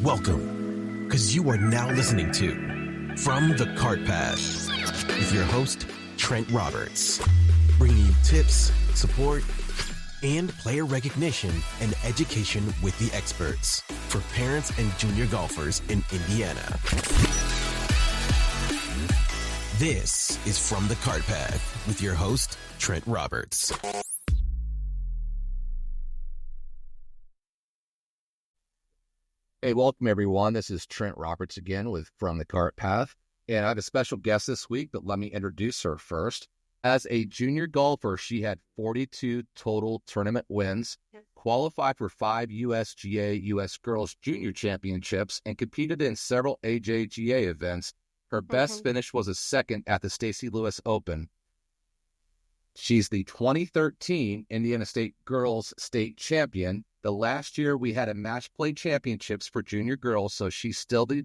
Welcome, because you are now listening to From the Cart Path with your host, Trent Roberts, bringing you tips, support, and player recognition and education with the experts for parents and junior golfers in Indiana. This is From the Cart Path with your host, Trent Roberts. Hey, welcome everyone. This is Trent Roberts again with From the Cart Path. And I have a special guest this week, but let me introduce her first. As a junior golfer, she had 42 total tournament wins, qualified for 5 USGA U.S. Girls Junior Championships, and competed in several AJGA events. Her best finish was a second at the Stacey Lewis Open. She's the 2013 Indiana State Girls State Champion. The last year we had a match play championships for junior girls, so she's still the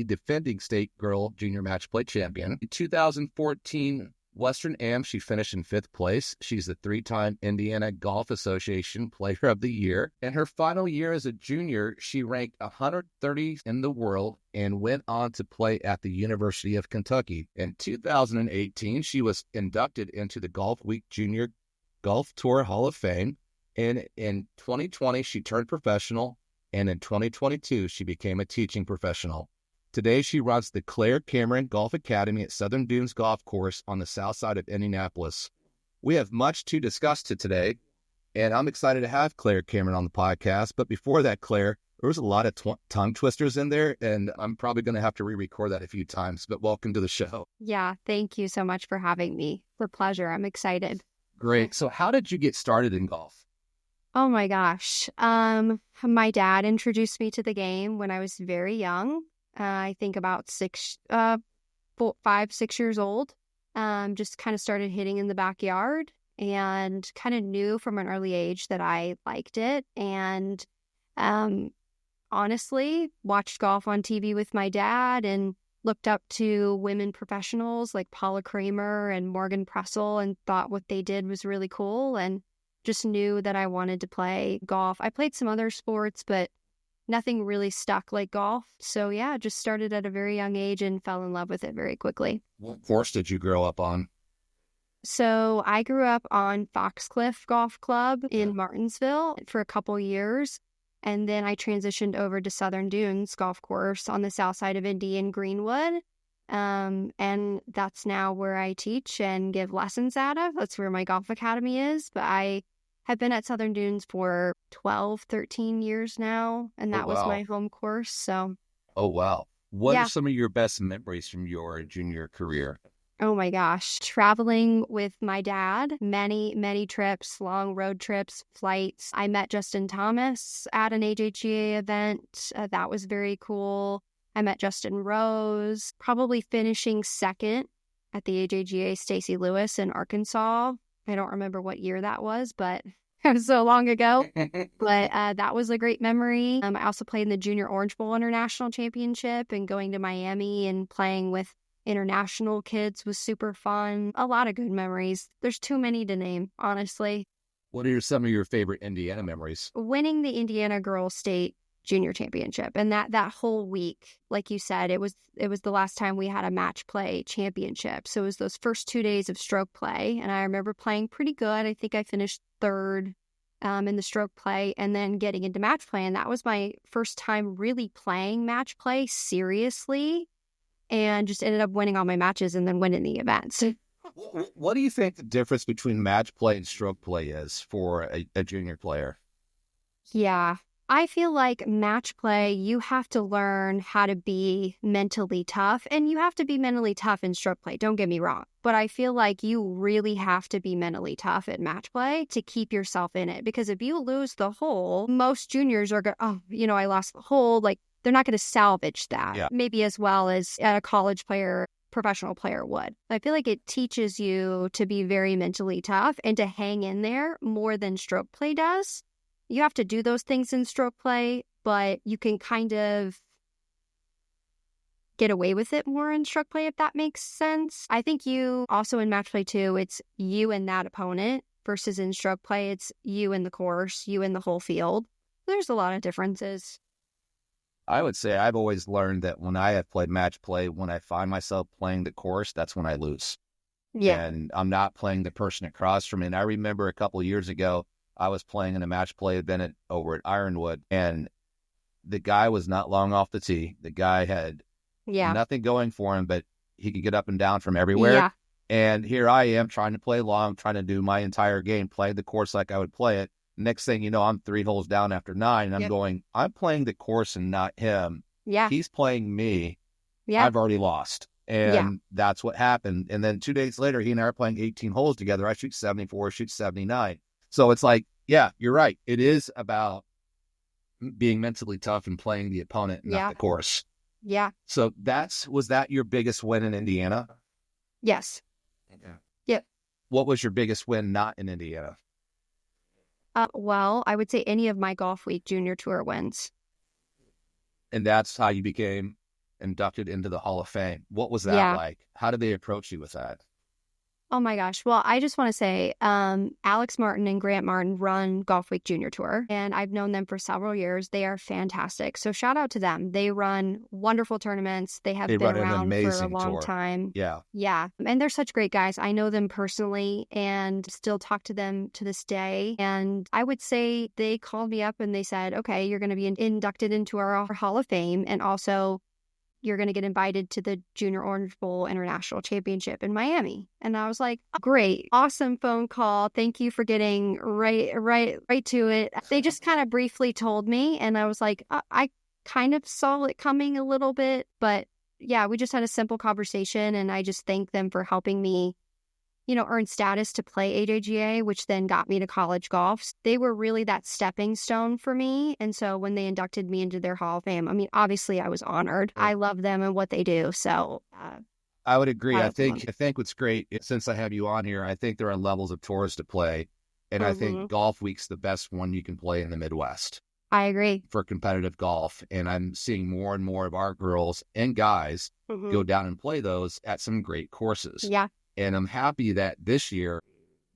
defending state girl junior match play champion. In 2014 Western Am, she finished in 5th place. She's the 3-time Indiana Golf Association Player of the Year. In her final year as a junior, she ranked 130th in the world and went on to play at the University of Kentucky. In 2018, she was inducted into the Golf Week Junior Golf Tour Hall of Fame. And in 2020, she turned professional, and in 2022, she became a teaching professional. Today, she runs the Claire Cameron Golf Academy at Southern Dunes Golf Course on the south side of Indianapolis. We have much to discuss today, and I'm excited to have Claire Cameron on the podcast. But before that, Claire, there was a lot of tongue twisters in there, and I'm probably going to have to re-record that a few times. But welcome to the show. Yeah, thank you so much for having me. It's a pleasure. I'm excited. Great. So how did you get started in golf? Oh my gosh. My dad introduced me to the game when I was very young. I think about 5, 6 years old. Just kind of started hitting in the backyard and kind of knew from an early age that I liked it. And honestly, watched golf on TV with my dad and looked up to women professionals like Paula Kramer and Morgan Pressel and thought what they did was really cool and just knew that I wanted to play golf. I played some other sports, but nothing really stuck like golf. So yeah, just started at a very young age and fell in love with it very quickly. What course did you grow up on? So I grew up on Foxcliff Golf Club in Martinsville for a couple years. And then I transitioned over to Southern Dunes Golf Course on the south side of Indy in Greenwood. And that's now where I teach and give lessons out of. That's where my golf academy is. But I have been at Southern Dunes for 12, 13 years now. And that was my home course. So. Oh, wow. What are some of your best memories from your junior career? Oh my gosh. Traveling with my dad, many trips, long road trips, flights. I met Justin Thomas at an AJGA event. That was very cool. I met Justin Rose, probably finishing second at the AJGA Stacey Lewis in Arkansas. I don't remember what year that was, but it was so long ago. But that was a great memory. I also played in the Junior Orange Bowl International Championship, and going to Miami and playing with international kids was super fun. A lot of good memories. There's too many to name, honestly. What are some of your favorite Indiana memories? Winning the Indiana Girls State Junior Championship, and that whole week, like you said, it was the last time we had a match play championship. So it was those first 2 days of stroke play, and I remember playing pretty good. I think I finished third in the stroke play, and then getting into match play, and that was my first time really playing match play seriously, and just ended up winning all my matches and then winning the events. What do you think the difference between match play and stroke play is for a junior player? Yeah. I feel like match play, you have to learn how to be mentally tough, and you have to be mentally tough in stroke play. Don't get me wrong. But I feel like you really have to be mentally tough at match play to keep yourself in it. Because if you lose the hole, most juniors are going, I lost the hole. Like, they're not going to salvage that. Maybe as well as a college player, professional player would. I feel like it teaches you to be very mentally tough and to hang in there more than stroke play does. You have to do those things in stroke play, but you can kind of get away with it more in stroke play, if that makes sense. I think you also in match play too, it's you and that opponent versus in stroke play, it's you and the course, you and the whole field. there's a lot of differences. I would say I've always learned that when I have played match play, when I find myself playing the course, that's when I lose. Yeah. And I'm not playing the person across from me. And I remember a couple of years ago, I was playing in a match play event over at Ironwood, and the guy was not long off the tee. The guy had nothing going for him, but he could get up and down from everywhere. Yeah. And here I am trying to play long, trying to do my entire game, play the course like I would play it. Next thing you know, I'm 3 holes down after 9, and I'm playing the course and not him. Yeah. He's playing me. Yeah. I've already lost. And that's what happened. And then 2 days later, he and I are playing 18 holes together. I shoot 74, shoot 79. So it's like, yeah, you're right. It is about being mentally tough and playing the opponent, not the course. Yeah. So was that your biggest win in Indiana? Yes. Yeah. Yep. What was your biggest win not in Indiana? Well, I would say any of my Golf Week Junior Tour wins. And that's how you became inducted into the Hall of Fame. What was that like? How did they approach you with that? Oh my gosh. Well, I just want to say, Alex Martin and Grant Martin run Golf Week Junior Tour, and I've known them for several years. They are fantastic. So shout out to them. They run wonderful tournaments. They have been around for a long time. Yeah. Yeah. And they're such great guys. I know them personally and still talk to them to this day. And I would say they called me up and they said, okay, you're going to be inducted into our Hall of Fame. And also, you're going to get invited to the Junior Orange Bowl International Championship in Miami. And I was like, oh, great, awesome phone call. Thank you for getting right to it. They just kind of briefly told me, and I was like, I kind of saw it coming a little bit, but yeah, we just had a simple conversation, and I just thanked them for helping me, earn status to play AJGA, which then got me to college golf. They were really that stepping stone for me. And so when they inducted me into their Hall of Fame, I mean, obviously I was honored. I love them and what they do. So I would agree. I think what's great, since I have you on here, I think there are levels of tours to play. And I think Golf Week's the best one you can play in the Midwest. I agree. For competitive golf. And I'm seeing more and more of our girls and guys go down and play those at some great courses. Yeah. And I'm happy that this year,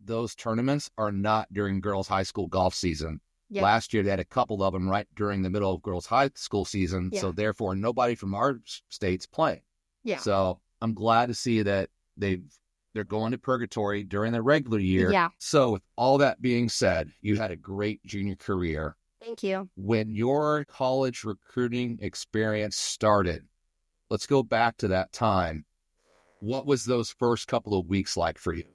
those tournaments are not during girls' high school golf season. Yep. Last year, they had a couple of them right during the middle of girls' high school season. Yeah. So therefore, nobody from our state's playing. Yeah. So I'm glad to see that they're going to purgatory during the regular year. Yeah. So with all that being said, you had a great junior career. Thank you. When your college recruiting experience started, let's go back to that time. What was those first couple of weeks like for you?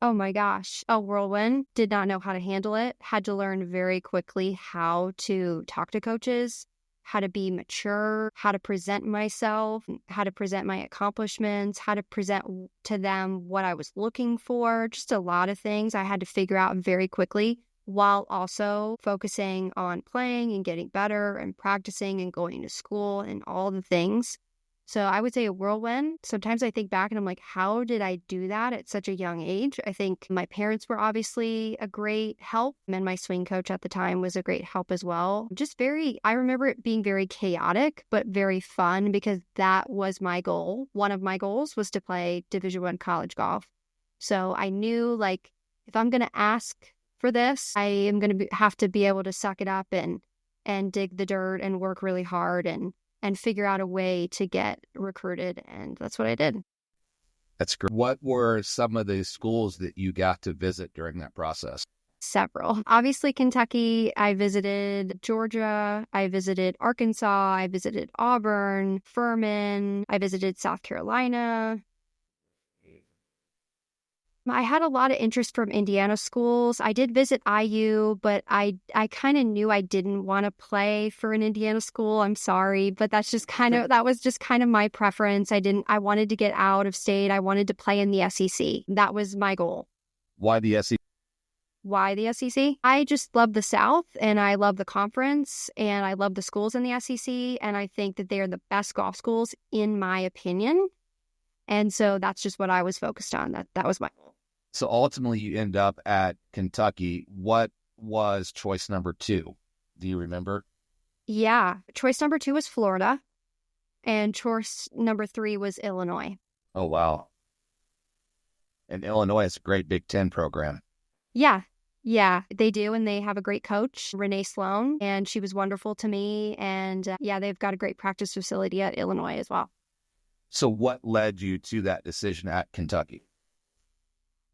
Oh my gosh. A whirlwind. Did not know how to handle it. Had to learn very quickly how to talk to coaches, how to be mature, how to present myself, how to present my accomplishments, how to present to them what I was looking for. Just a lot of things I had to figure out very quickly, while also focusing on playing and getting better and practicing and going to school and all the things. So I would say a whirlwind. Sometimes I think back and I'm like, how did I do that at such a young age? I think my parents were obviously a great help, and my swing coach at the time was a great help as well. I remember it being very chaotic, but very fun, because that was my goal. One of my goals was to play Division I college golf. So I knew, like, if I'm going to ask for this, I am going to have to be able to suck it up and dig the dirt and work really hard and figure out a way to get recruited. And that's what I did. That's great. What were some of the schools that you got to visit during that process? Several. Obviously, Kentucky. I visited Georgia. I visited Arkansas. I visited Auburn, Furman. I visited South Carolina. I had a lot of interest from Indiana schools. I did visit IU, but I kind of knew I didn't want to play for an Indiana school. I'm sorry, but that was just kind of my preference. I wanted to get out of state. I wanted to play in the SEC. That was my goal. Why the SEC? Why the SEC? I just love the South, and I love the conference, and I love the schools in the SEC, and I think that they are the best golf schools in my opinion. And so that's just what I was focused on. That was my goal. So ultimately, you end up at Kentucky. What was choice number 2? Do you remember? Yeah. Choice number 2 was Florida, and choice number 3 was Illinois. Oh, wow. And Illinois is a great Big Ten program. Yeah. Yeah, they do. And they have a great coach, Renee Sloan, and she was wonderful to me. And yeah, they've got a great practice facility at Illinois as well. So what led you to that decision at Kentucky?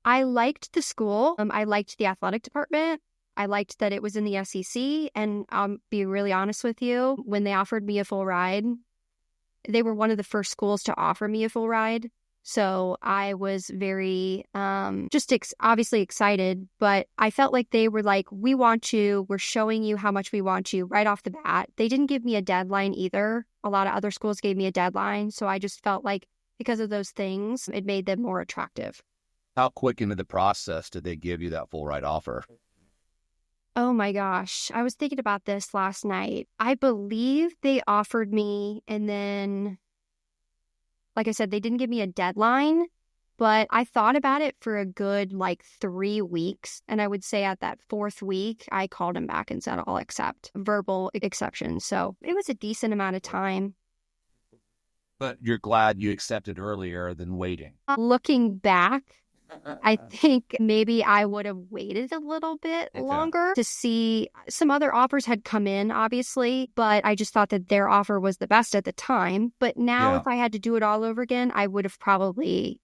I liked the school. I liked the athletic department. I liked that it was in the SEC. And I'll be really honest with you, when they offered me a full ride, they were one of the first schools to offer me a full ride. So I was very obviously excited, but I felt like they were like, we want you. We're showing you how much we want you right off the bat. They didn't give me a deadline either. A lot of other schools gave me a deadline. So I just felt like because of those things, it made them more attractive. How quick into the process did they give you that full ride offer? Oh my gosh. I was thinking about this last night. I believe they offered me, and then, like I said, they didn't give me a deadline, but I thought about it for a good 3 weeks. And I would say at that 4th week, I called him back and said, I'll accept verbal exceptions. So it was a decent amount of time. But you're glad you accepted earlier than waiting. Looking back, I think maybe I would have waited a little bit longer to see. Some other offers had come in, obviously, but I just thought that their offer was the best at the time. But now if I had to do it all over again, I would have probably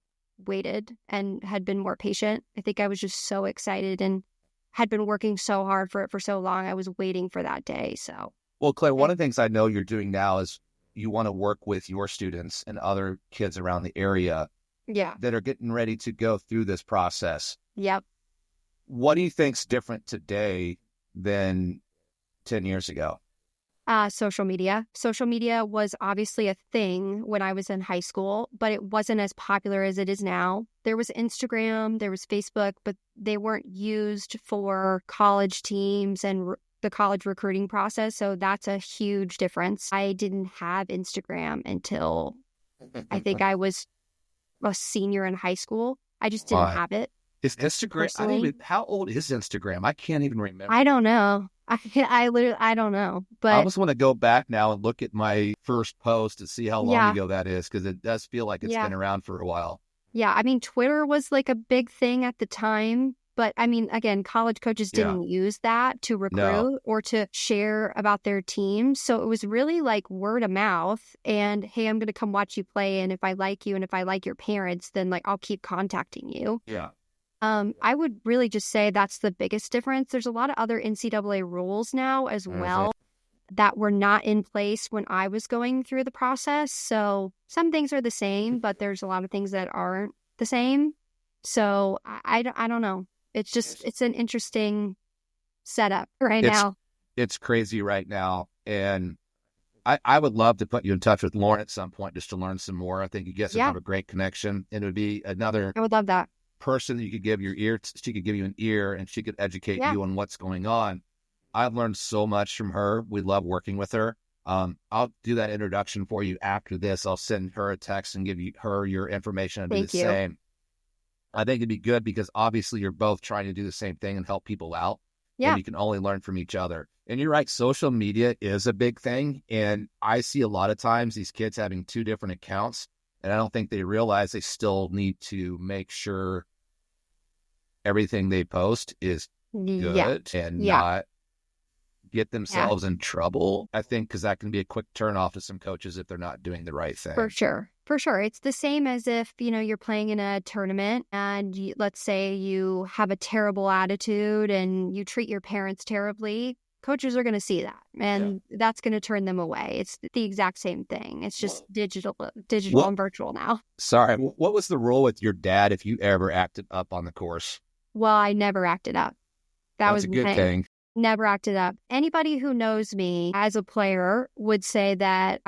waited and had been more patient. I think I was just so excited and had been working so hard for it for so long. I was waiting for that day. So, well, Claire, one of the things I know you're doing now is you want to work with your students and other kids around the area that are getting ready to go through this process. Yep. What do you think's different today than 10 years ago? Social media. Social media was obviously a thing when I was in high school, but it wasn't as popular as it is now. There was Instagram, there was Facebook, but they weren't used for college teams and the college recruiting process. So that's a huge difference. I didn't have Instagram until I think I was a senior in high school. I just didn't have it. Is Instagram? How old is Instagram? I can't even remember. I don't know. I don't know. But I almost want to go back now and look at my first post to see how long ago that is, because it does feel like it's been around for a while. Yeah, I mean, Twitter was a big thing at the time. But I mean, again, college coaches didn't use that to recruit or to share about their team. So it was really word of mouth and, hey, I'm going to come watch you play. And if I like you and if I like your parents, then I'll keep contacting you. Yeah. I would really just say that's the biggest difference. There's a lot of other NCAA rules now as well that were not in place when I was going through the process. So some things are the same, but there's a lot of things that aren't the same. So I don't know. It's just, it's an interesting setup now. It's crazy right now. And I would love to put you in touch with Lauren at some point just to learn some more. I think you guys would have a great connection. And it would be another I would love that. person that you could give your ear to. She could give you an ear and she could educate you on what's going on. I've learned so much from her. We love working with her. I'll do that introduction for you after this. I'll send her a text and give her your information and do the same. I think it'd be good because obviously you're both trying to do the same thing and help people out. Yeah. And you can only learn from each other. And you're right, social media is a big thing. And I see a lot of times these kids having 2 different accounts, and I don't think they realize they still need to make sure everything they post is good and not get themselves in trouble, I think, because that can be a quick turnoff to some coaches if they're not doing the right thing. For sure. It's the same as if, you're playing in a tournament and let's say you have a terrible attitude and you treat your parents terribly. Coaches are going to see that and that's going to turn them away. It's the exact same thing. It's just digital and virtual now. Sorry. What was the rule with your dad if you ever acted up on the course? Well, I never acted up. That's was a good thing. Never acted up. Anybody who knows me as a player would say that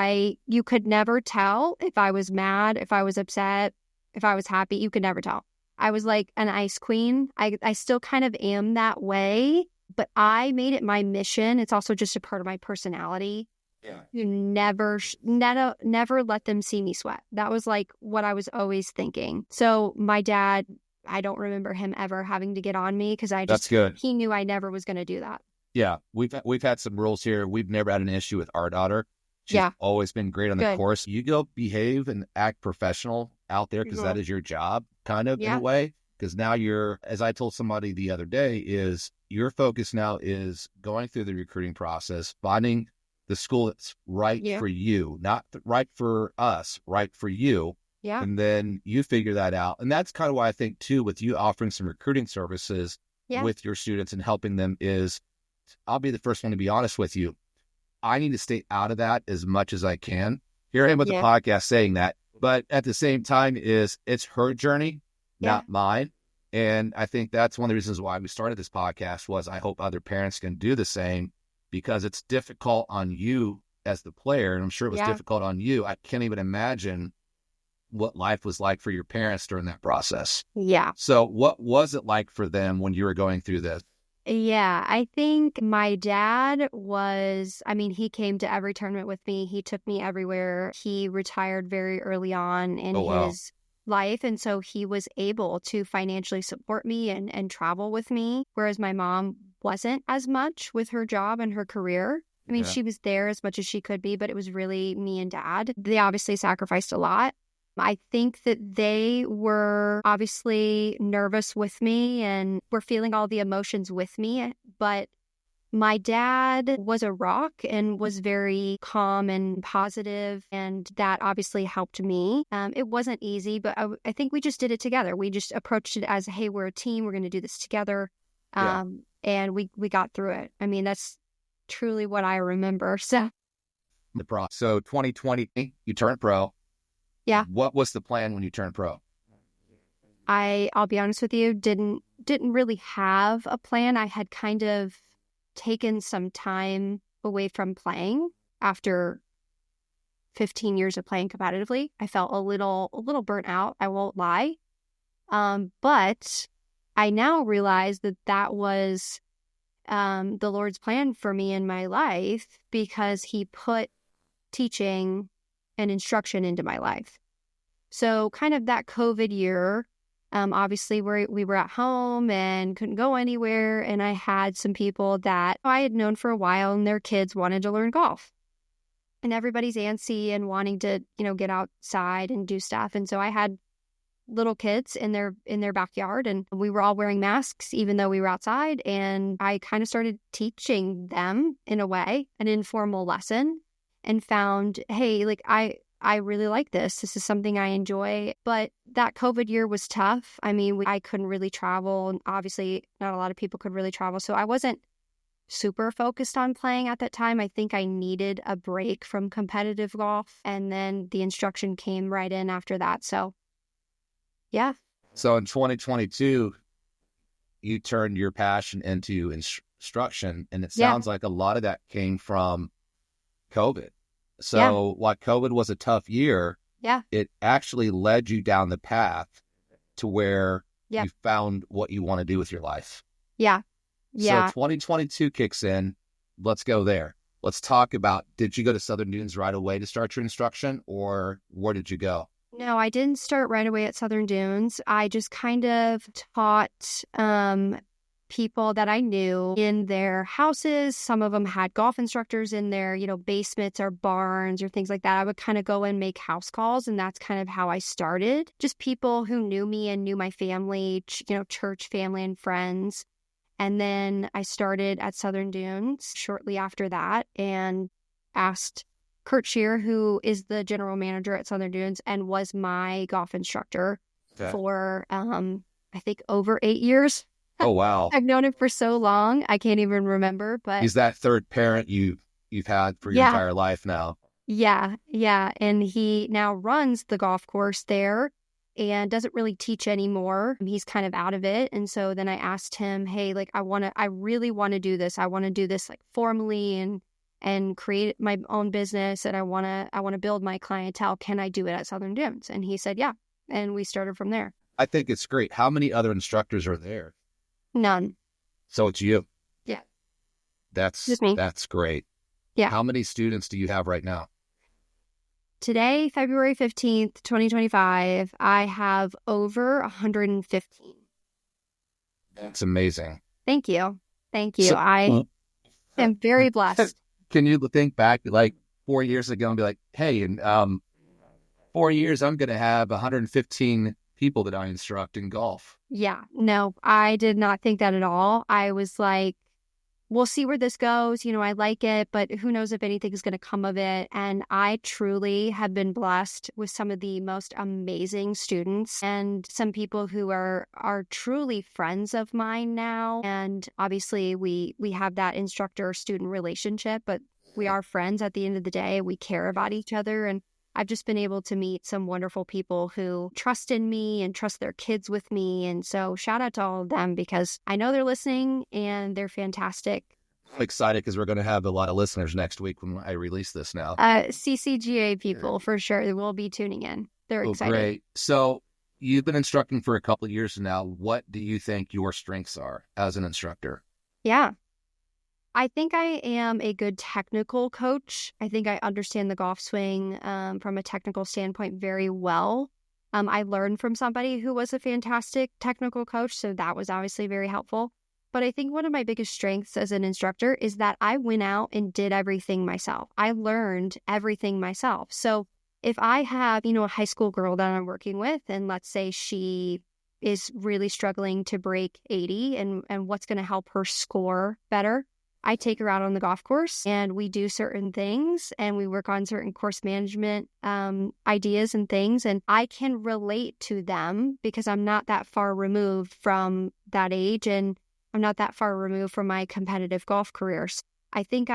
you could never tell if I was mad, if I was upset, if I was happy. You could never tell. I was like an ice queen. I still kind of am that way, but I made it my mission. It's also just a part of my personality. Yeah. You never let them see me sweat. That was what I was always thinking. So my dad, I don't remember him ever having to get on me because That's good. He knew I never was going to do that. Yeah, we've had some rules here. We've never had an issue with our daughter. She's always been great on the course. You go behave and act professional out there because that is your job, kind of in a way. because now you're, as I told somebody the other day, is your focus now is going through the recruiting process, finding the school that's right for you, not right for us, right for you. Yeah. And then you figure that out. And that's kind of why I think too, with you offering some recruiting services with your students and helping them is, I'll be the first one to be honest with you. I need to stay out of that as much as I can. Here I am with the podcast saying that, but at the same time it's her journey, not mine. And I think that's one of the reasons why we started this podcast was I hope other parents can do the same, because it's difficult on you as the player. And I'm sure it was difficult on you. I can't even imagine what life was like for your parents during that process. Yeah. So what was it like for them when you were going through this? Yeah, I think my dad he came to every tournament with me. He took me everywhere. He retired very early on in his life. And so he was able to financially support me and travel with me, whereas my mom wasn't as much with her job and her career. I mean, she was there as much as she could be, but it was really me and dad. They obviously sacrificed a lot. I think that they were obviously nervous with me and were feeling all the emotions with me. But my dad was a rock and was very calm and positive, and that obviously helped me. It wasn't easy, but I think we just did it together. We just approached it as, hey, we're a team. We're going to do this together. And we got through it. I mean, that's truly what I remember. So 2020, you turned pro. Yeah. What was the plan when you turned pro? I'll be honest with you, didn't really have a plan. I had kind of taken some time away from playing after 15 years of playing competitively. I felt a little burnt out, I won't lie. But I now realize that was the Lord's plan for me in my life, because he put teaching and instruction into my life. So kind of that COVID year, obviously we were at home and couldn't go anywhere. And I had some people that I had known for a while, and their kids wanted to learn golf. And everybody's antsy and wanting to, get outside and do stuff. And so I had little kids in their backyard, and we were all wearing masks even though we were outside. And I kind of started teaching them, in a way, an informal lesson, and found, hey, like I really like this. This is something I enjoy. But that COVID year was tough. I mean, I couldn't really travel, and obviously not a lot of people could really travel. So I wasn't super focused on playing at that time. I think I needed a break from competitive golf, and then the instruction came right in after that. So yeah. So in 2022, you turned your passion into instruction, and it sounds like a lot of that came from COVID. So while COVID was a tough year, it actually led you down the path to where you found what you want to do with your life. Yeah. So 2022 kicks in. Let's go there. Let's talk about, did you go to Southern Dunes right away to start your instruction, or where did you go? No, I didn't start right away at Southern Dunes. I just kind of taught people that I knew in their houses. Some of them had golf instructors in their, basements or barns or things like that. I would kind of go and make house calls, and that's kind of how I started. Just people who knew me and knew my family, church family and friends. And then I started at Southern Dunes shortly after that and asked Kurt Shear, who is the general manager at Southern Dunes and was my golf instructor for, I think, over 8 years. Oh, wow. I've known him for so long. I can't even remember, but he's that third parent you've had for your entire life now. Yeah. And he now runs the golf course there and doesn't really teach anymore. He's kind of out of it. And so then I asked him, hey, like, I really want to do this. I want to do this like formally and create my own business. And I want to build my clientele. Can I do it at Southern Dunes? And he said, yeah. And we started from there. I think it's great. How many other instructors are there? None. So it's you. Yeah. That's great. Yeah. How many students do you have right now? Today, February 15th, 2025, I have over 115. That's amazing. Thank you. So, I am very blessed. Can you think back like 4 years ago and be like, hey, in 4 years, I'm going to have 115 people that I instruct in golf. Yeah, no, I did not think that at all. I was like, we'll see where this goes. I like it, but who knows if anything is going to come of it. And I truly have been blessed with some of the most amazing students and some people who are truly friends of mine now. And obviously we have that instructor-student relationship, but we are friends at the end of the day. We care about each other. And I've just been able to meet some wonderful people who trust in me and trust their kids with me. And so shout out to all of them because I know they're listening and they're fantastic. I'm excited because we're going to have a lot of listeners next week when I release this now. CCGA people, for sure, will be tuning in. They're excited. Great. So you've been instructing for a couple of years now. What do you think your strengths are as an instructor? Yeah. I think I am a good technical coach. I think I understand the golf swing from a technical standpoint very well. I learned from somebody who was a fantastic technical coach, so that was obviously very helpful. But I think one of my biggest strengths as an instructor is that I went out and did everything myself. I learned everything myself. So if I have, a high school girl that I'm working with, and let's say she is really struggling to break 80 and what's going to help her score better, I take her out on the golf course and we do certain things and we work on certain course management ideas and things. And I can relate to them because I'm not that far removed from that age and I'm not that far removed from my competitive golf careers. I think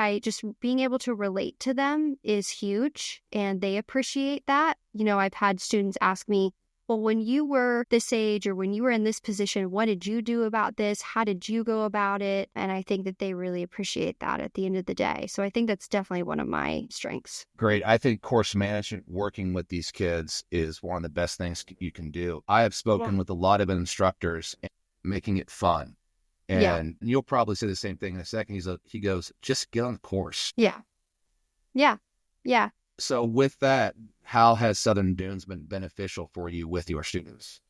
being able to relate to them is huge and they appreciate that. I've had students ask me, well, when you were this age or when you were in this position, what did you do about this? How did you go about it? And I think that they really appreciate that at the end of the day. So I think that's definitely one of my strengths. Great. I think course management, working with these kids is one of the best things you can do. I have spoken with a lot of instructors, making it fun. And you'll probably say the same thing in a second. He goes, just get on the course. Yeah. So with that, how has Southern Dunes been beneficial for you with your students?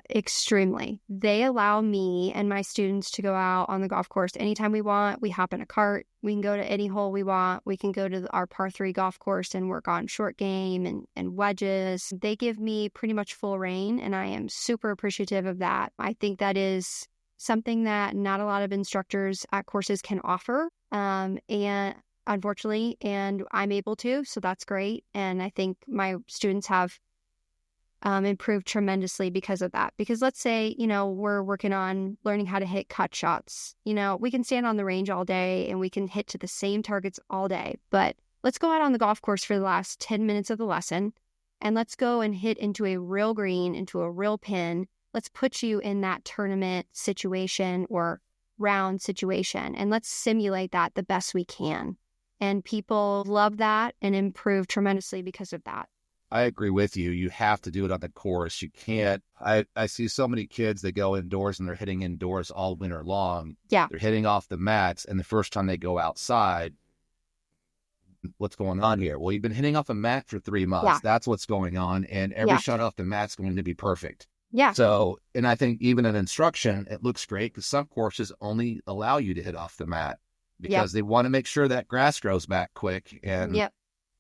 Extremely. They allow me and my students to go out on the golf course anytime we want. We hop in a cart. We can go to any hole we want. We can go to our par 3 golf course and work on short game and wedges. They give me pretty much full reign, and I am super appreciative of that. I think that is something that not a lot of instructors at courses can offer. And unfortunately, and I'm able to, so that's great. And I think my students have improved tremendously because of that. Because let's say, we're working on learning how to hit cut shots. We can stand on the range all day and we can hit to the same targets all day. But let's go out on the golf course for the last 10 minutes of the lesson and let's go and hit into a real green, into a real pin. Let's put you in that tournament situation or round situation and let's simulate that the best we can. And people love that and improve tremendously because of that. I agree with you. You have to do it on the course. You can't. I see so many kids that go indoors and they're hitting indoors all winter long. Yeah. They're hitting off the mats. And the first time they go outside, what's going on here? Well, you've been hitting off a mat for 3 months. Yeah. That's what's going on. And every shot off the mat's going to be perfect. Yeah. So, and I think even in instruction, it looks great because some courses only allow you to hit off the mat because they want to make sure that grass grows back quick. And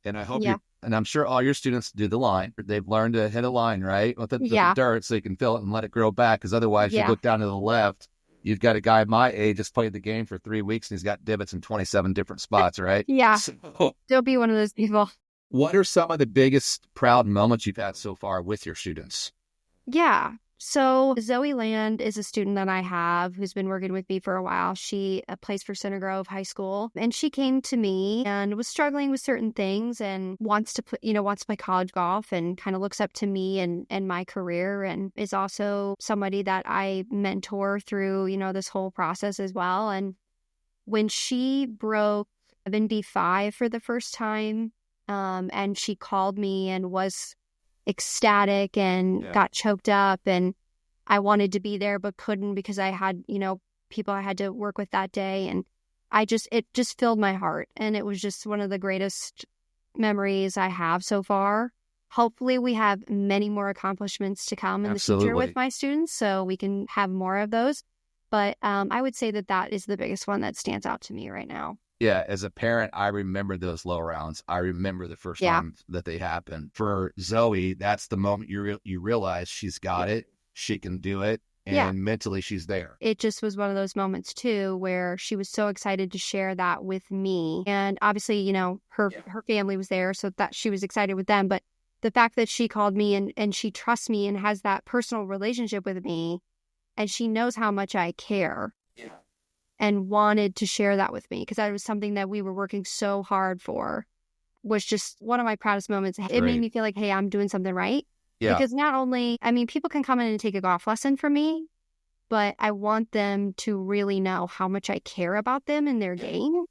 and I hope and I'm sure all your students do the line. They've learned to hit a line, right? With the dirt so you can fill it and let it grow back. Because otherwise you look down to the left, you've got a guy my age that's played the game for 3 weeks and he's got divots in 27 different spots, right? So, they'll be one of those people. What are some of the biggest proud moments you've had so far with your students? Yeah. So Zoe Land is a student that I have who's been working with me for a while. She plays for Center Grove High School, and she came to me and was struggling with certain things and wants to play college golf and kind of looks up to me and my career, and is also somebody that I mentor through, this whole process as well. And when she broke 75 for the first time, and she called me and was ecstatic and got choked up, and I wanted to be there but couldn't because I had people I had to work with that day, and it just filled my heart, and it was just one of the greatest memories I have so far. Hopefully we have many more accomplishments to come in the future with my students so we can have more of those, but I would say that is the biggest one that stands out to me right now. Yeah, as a parent, I remember those low rounds. I remember the first Yeah. time that they happened. For Zoe, that's the moment you realize she's got it, she can do it, Yeah. and mentally she's there. It just was one of those moments too where she was so excited to share that with me. And obviously, you know, her family was there, so that she was excited with them. But the fact that she called me and she trusts me and has that personal relationship with me, and she knows how much I care. Yeah. And wanted to share that with me because that was something that we were working so hard for, was just one of my proudest moments. It made me feel like, hey, I'm doing something right. Yeah. Because not only, I mean, people can come in and take a golf lesson from me, but I want them to really know how much I care about them and their game.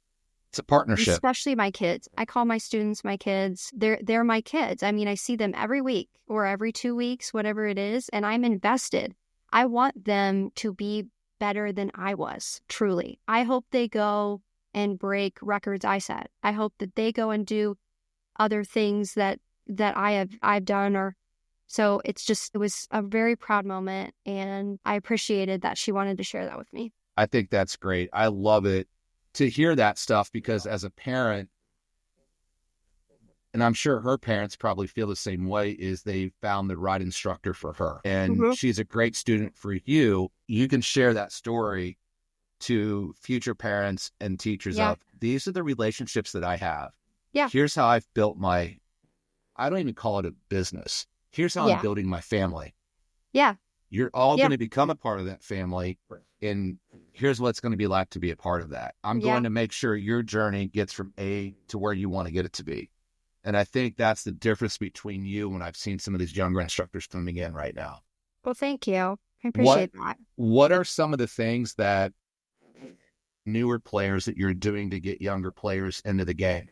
It's a partnership. Especially my kids. I call my students my kids. They're my kids. I mean, I see them every week or every 2 weeks, whatever it is, and I'm invested. I want them to be better than I was, truly. I hope they go and break records I set. I hope that they go and do other things that I've done. Or so it was a very proud moment, and I appreciated that she wanted to share that with me. I think that's great. I love it to hear that stuff, because as a parent, and I'm sure her parents probably feel the same way, is they found the right instructor for her. And she's a great student for you. You can share that story to future parents and teachers of, these are the relationships that I have. Yeah. Here's how I've built I don't even call it a business. Here's how I'm building my family. Yeah. You're all going to become a part of that family. And here's what it's going to be like to be a part of that. I'm going to make sure your journey gets from A to where you want to get it to be. And I think that's the difference between you and I've seen some of these younger instructors coming in right now. Well, thank you. I appreciate that. What are some of the things that newer players that you're doing to get younger players into the game?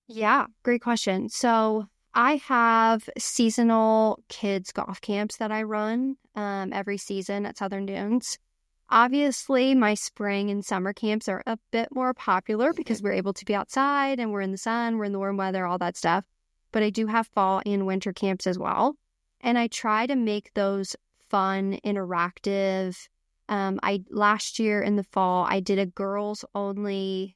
Yeah, great question. So I have seasonal kids golf camps that I run every season at Southern Dunes. Obviously, my spring and summer camps are a bit more popular because we're able to be outside and we're in the sun, we're in the warm weather, all that stuff. But I do have fall and winter camps as well. And I try to make those fun, interactive. Last year in the fall, I did a girls only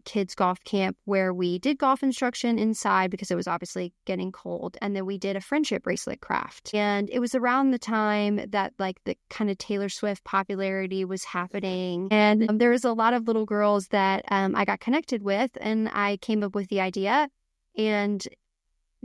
kids golf camp where we did golf instruction inside because it was obviously getting cold. And then we did a friendship bracelet craft. And it was around the time that like the kind of Taylor Swift popularity was happening. And there was a lot of little girls that I got connected with, and I came up with the idea. And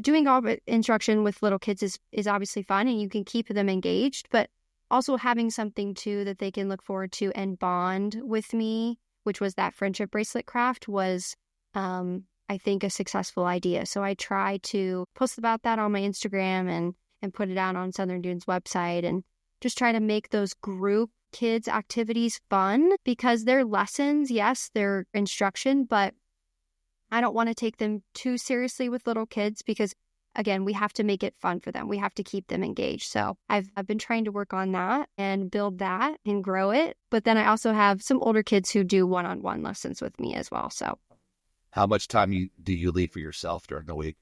doing golf instruction with little kids is obviously fun, and you can keep them engaged, but also having something too that they can look forward to and bond with me, which was that friendship bracelet craft, was, I think, a successful idea. So I try to post about that on my Instagram and put it out on Southern Dunes website, and just try to make those group kids activities fun, because they're lessons, yes, they're instruction, but I don't want to take them too seriously with little kids because, again, we have to make it fun for them. We have to keep them engaged. So I've been trying to work on that and build that and grow it. But then I also have some older kids who do one-on-one lessons with me as well. So how much time do you leave for yourself during the week?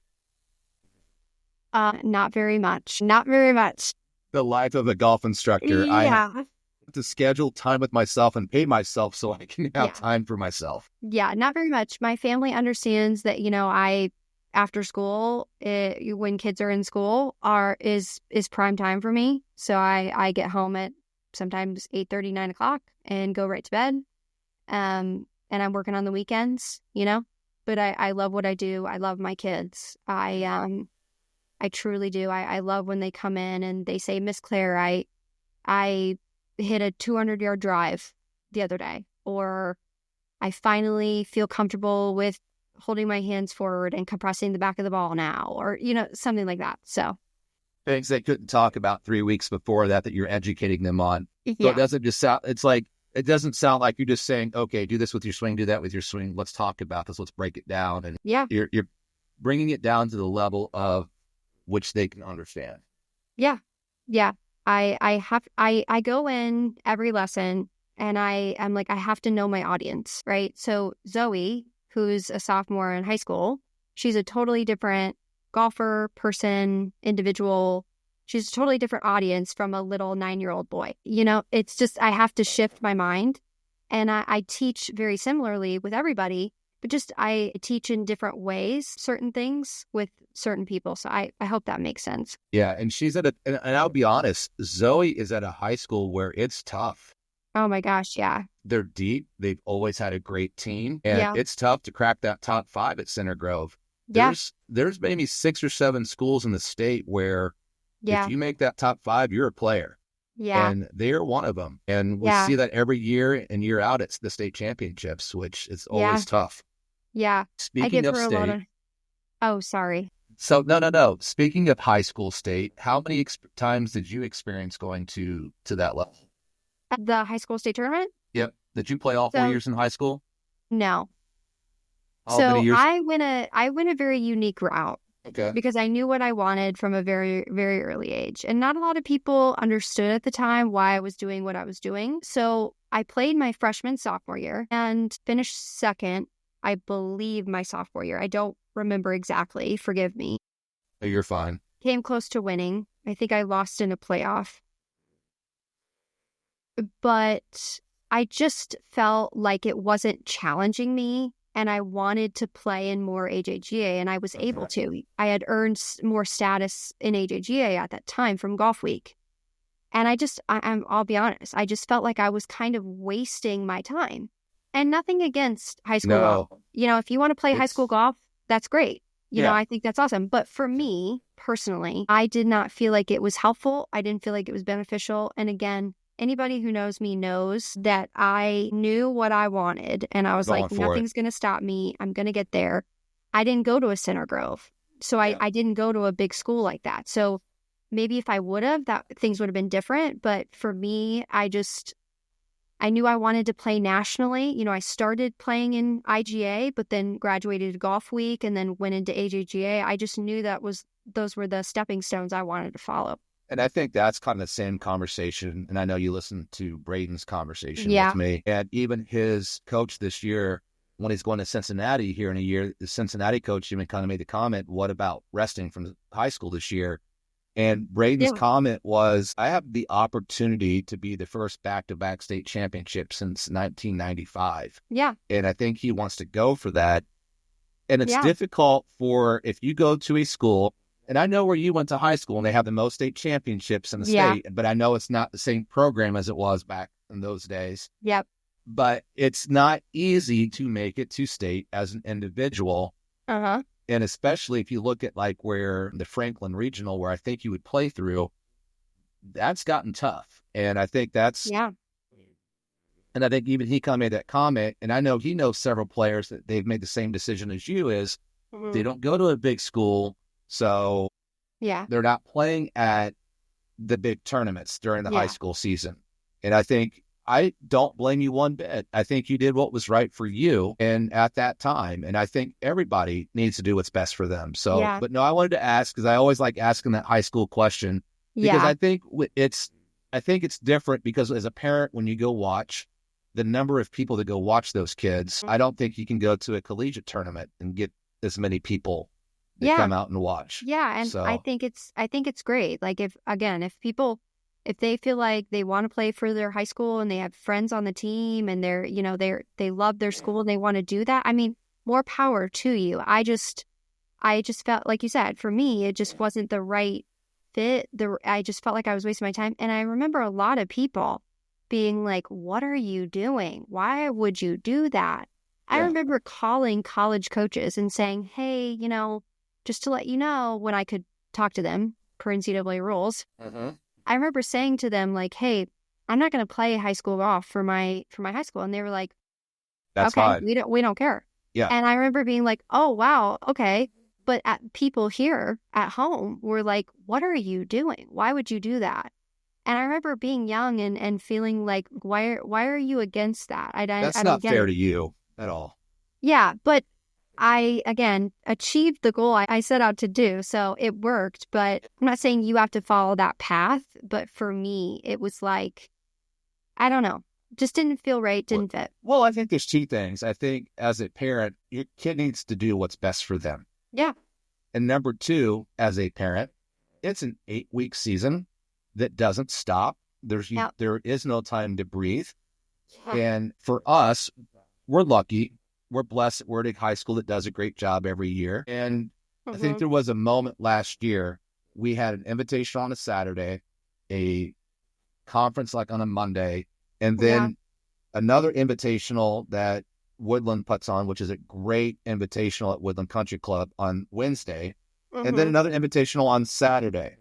Not very much. Not very much. The life of a golf instructor. Yeah. I have to schedule time with myself and pay myself so I can have time for myself. Yeah, not very much. My family understands that, after school, when kids are in school, is prime time for me. So I get home at sometimes 8:30, 9 o'clock and go right to bed. And I'm working on the weekends, but I love what I do. I love my kids. I truly do. I love when they come in and they say, Miss Claire, I hit a 200-yard drive the other day, or I finally feel comfortable with holding my hands forward and compressing the back of the ball now, or, something like that. So things they couldn't talk about 3 weeks before that you're educating them on. Yeah. So it doesn't just sound, it doesn't sound like you're just saying, okay, do this with your swing, do that with your swing. Let's talk about this. Let's break it down. And you're bringing it down to the level of which they can understand. Yeah. Yeah. I go in every lesson and I'm like, I have to know my audience, right? So Zoe, who's a sophomore in high school, she's a totally different golfer, person, individual. She's a totally different audience from a little 9-year-old boy. It's just, I have to shift my mind And I teach very similarly with everybody, but just I teach in different ways, certain things with certain people. So I hope that makes sense. Yeah. And she's and I'll be honest, Zoe is at a high school where it's tough. Oh my gosh. Yeah. They're deep. They've always had a great team. And Yeah. it's tough to crack that top 5 at Center Grove. Yeah. There's maybe 6 or 7 schools in the state where Yeah. if you make that top 5, you're a player. Yeah. And they're one of them. And we see that every year and year out. It's the state championships, which is always tough. Yeah. Speaking of state. Oh, sorry. So, no. Speaking of high school state, how many times did you experience going to that level? The high school state tournament? Yep. Did you play all 4 years in high school? No. How many years? I went a very unique route. Okay. Because I knew what I wanted from a very, very early age. And not a lot of people understood at the time why I was doing what I was doing. So I played my freshman, sophomore year and finished second, I believe, my sophomore year. I don't remember exactly. Forgive me. Oh, you're fine. Came close to winning. I think I lost in a playoff. But I just felt like it wasn't challenging me. And I wanted to play in more AJGA, and I was able to. I had earned more status in AJGA at that time from Golf Week. And I'll be honest, I just felt like I was kind of wasting my time. And nothing against high school golf. If you want to play high school golf, that's great. I think that's awesome. But for me, personally, I did not feel like it was helpful. I didn't feel like it was beneficial. And again, anybody who knows me knows that I knew what I wanted. And I was like, nothing's going to stop me. I'm going to get there. I didn't go to a Center Grove. So I didn't go to a big school like that. So maybe if I would have, things would have been different. But for me, I knew I wanted to play nationally. I started playing in IGA, but then graduated to Golf Week and then went into AJGA. I just knew those were the stepping stones I wanted to follow. And I think that's kind of the same conversation. And I know you listened to Braden's conversation with me. And even his coach this year, when he's going to Cincinnati here in a year, the Cincinnati coach even kind of made the comment, what about resting from high school this year? And Braden's comment was, I have the opportunity to be the first back-to-back state championship since 1995. Yeah. And I think he wants to go for that. And it's difficult if you go to a school, and I know where you went to high school and they have the most state championships in the state, but I know it's not the same program as it was back in those days. Yep. But it's not easy to make it to state as an individual. Uh-huh. And especially if you look at like where the Franklin Regional, where I think you would play through, that's gotten tough. And I think and I think even he kind of made that comment, and I know he knows several players that they've made the same decision as you is they don't go to a big school. So they're not playing at the big tournaments during the high school season. And I think I don't blame you one bit. I think you did what was right for you and at that time. And I think everybody needs to do what's best for them. So, but no, I wanted to ask, because I always like asking that high school question, because I think it's different, because as a parent, when you go watch the number of people that go watch those kids, I don't think you can go to a collegiate tournament and get as many people that come out and watch. Yeah. And I think it's great. Like if they feel like they want to play for their high school and they have friends on the team and they love their school and they want to do that, I mean, more power to you. I just felt, like you said, for me, it just wasn't the right fit. I just felt like I was wasting my time. And I remember a lot of people being like, what are you doing? Why would you do that? I remember calling college coaches and saying, hey, just to let you know, when I could talk to them per NCAA rules, I remember saying to them, like, hey, I'm not going to play high school golf for my high school. And they were like, that's okay, fine. We don't care. Yeah. And I remember being like, oh, wow, okay. But people here at home were like, what are you doing? Why would you do that? And I remember being young and feeling like, why are you against that? That's not fair to you at all. Yeah, but I, again, achieved the goal I set out to do. So it worked, but I'm not saying you have to follow that path. But for me, it was like, I don't know, just didn't feel right, didn't fit. Well, I think there's two things. I think as a parent, your kid needs to do what's best for them. Yeah. And number two, as a parent, it's an 8-week season that doesn't stop. There is no time to breathe. And for us, we're lucky. We're blessed. We're at a high school that does a great job every year. And I think there was a moment last year, we had an invitation on a Saturday, a conference like on a Monday, and then another invitational that Woodland puts on, which is a great invitational at Woodland Country Club on Wednesday, and then another invitational on Saturday.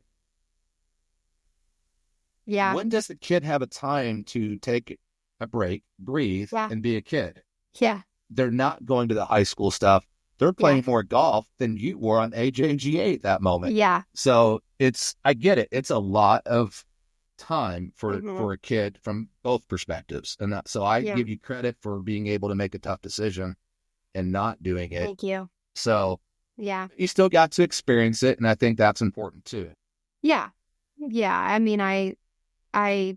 Yeah. When does the kid have a time to take a break, breathe, and be a kid? Yeah. They're not going to the high school stuff. They're playing more golf than you were on AJGA at that moment. Yeah. So I get it. It's a lot of time for a kid from both perspectives. And so I give you credit for being able to make a tough decision and not doing it. Thank you. So you still got to experience it. And I think that's important too. Yeah. Yeah. I mean, I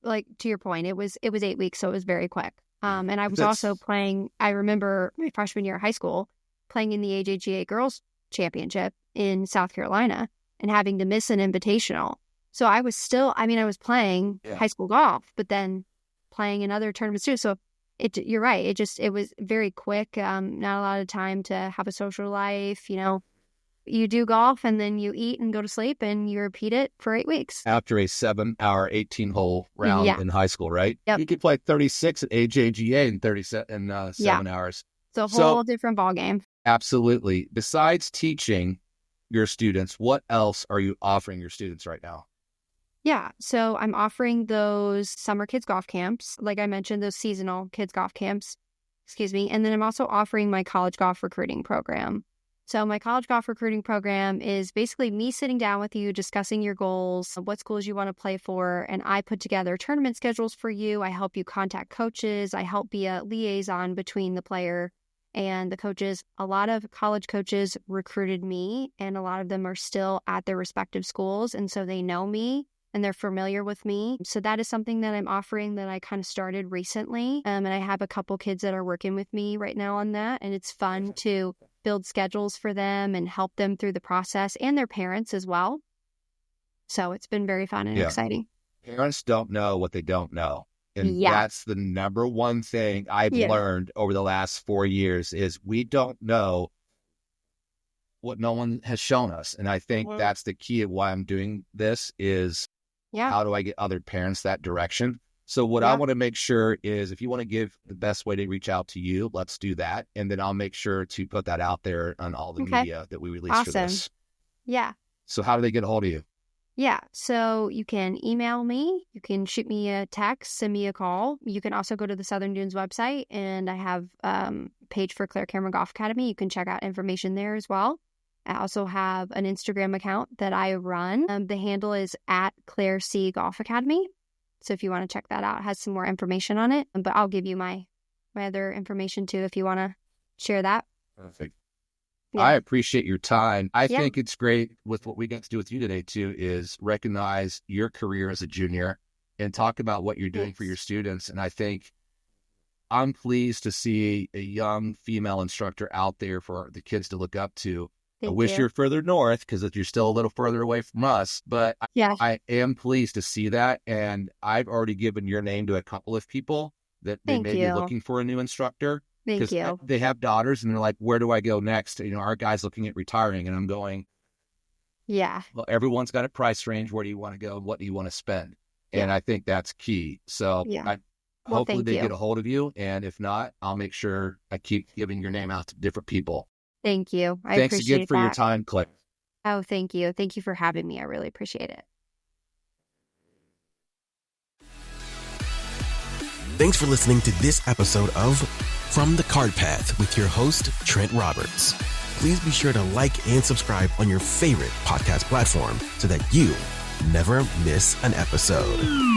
like, to your point, it was 8 weeks. So it was very quick. And I was also playing, I remember my freshman year of high school, playing in the AJGA Girls Championship in South Carolina and having to miss an invitational. So I was still, I was playing high school golf, but then playing in other tournaments too. So you're right. It was very quick. Not a lot of time to have a social life. You do golf and then you eat and go to sleep and you repeat it for 8 weeks. After a 7-hour, 18-hole round in high school, right? Yep. You could play 36 at AJGA in 7 hours. It's a whole different ballgame. Absolutely. Besides teaching your students, what else are you offering your students right now? Yeah. So I'm offering those summer kids golf camps. Like I mentioned, those seasonal kids golf camps. And then I'm also offering my college golf recruiting program. So my college golf recruiting program is basically me sitting down with you, discussing your goals, what schools you want to play for, and I put together tournament schedules for you. I help you contact coaches. I help be a liaison between the player and the coaches. A lot of college coaches recruited me, and a lot of them are still at their respective schools, and so they know me and they're familiar with me. So that is something that I'm offering that I kind of started recently, and I have a couple kids that are working with me right now on that, and it's fun to build schedules for them and help them through the process and their parents as well. So it's been very fun and exciting. Parents don't know what they don't know. And that's the number one thing I've learned over the last 4 years is we don't know what no one has shown us. And I think that's the key of why I'm doing this is how do I get other parents that direction? So what I want to make sure is if you want to give the best way to reach out to you, let's do that. And then I'll make sure to put that out there on all the media that we release for this. Yeah. So how do they get a hold of you? Yeah. So you can email me. You can shoot me a text, send me a call. You can also go to the Southern Dunes website, and I have a page for Claire Cameron Golf Academy. You can check out information there as well. I also have an Instagram account that I run. The handle is at Claire C Golf Academy. So if you want to check that out, it has some more information on it. But I'll give you my other information too if you want to share that. Perfect. Yeah. I appreciate your time. I think it's great with what we got to do with you today too is recognize your career as a junior and talk about what you're doing for your students. And I think I'm pleased to see a young female instructor out there for the kids to look up to. I wish you're further north because you're still a little further away from us, but I am pleased to see that. And I've already given your name to a couple of people that they may be looking for a new instructor. Thank you. They have daughters and they're like, where do I go next? Our guy's looking at retiring and I'm going, well, everyone's got a price range. Where do you want to go? What do you want to spend? And I think that's key. So hopefully they get a hold of you. And if not, I'll make sure I keep giving your name out to different people. Thank you. I Thanks appreciate again for your time, Claire. Oh, thank you. Thank you for having me. I really appreciate it. Thanks for listening to this episode of From the Cart Path with your host, Trent Roberts. Please be sure to like and subscribe on your favorite podcast platform so that you never miss an episode.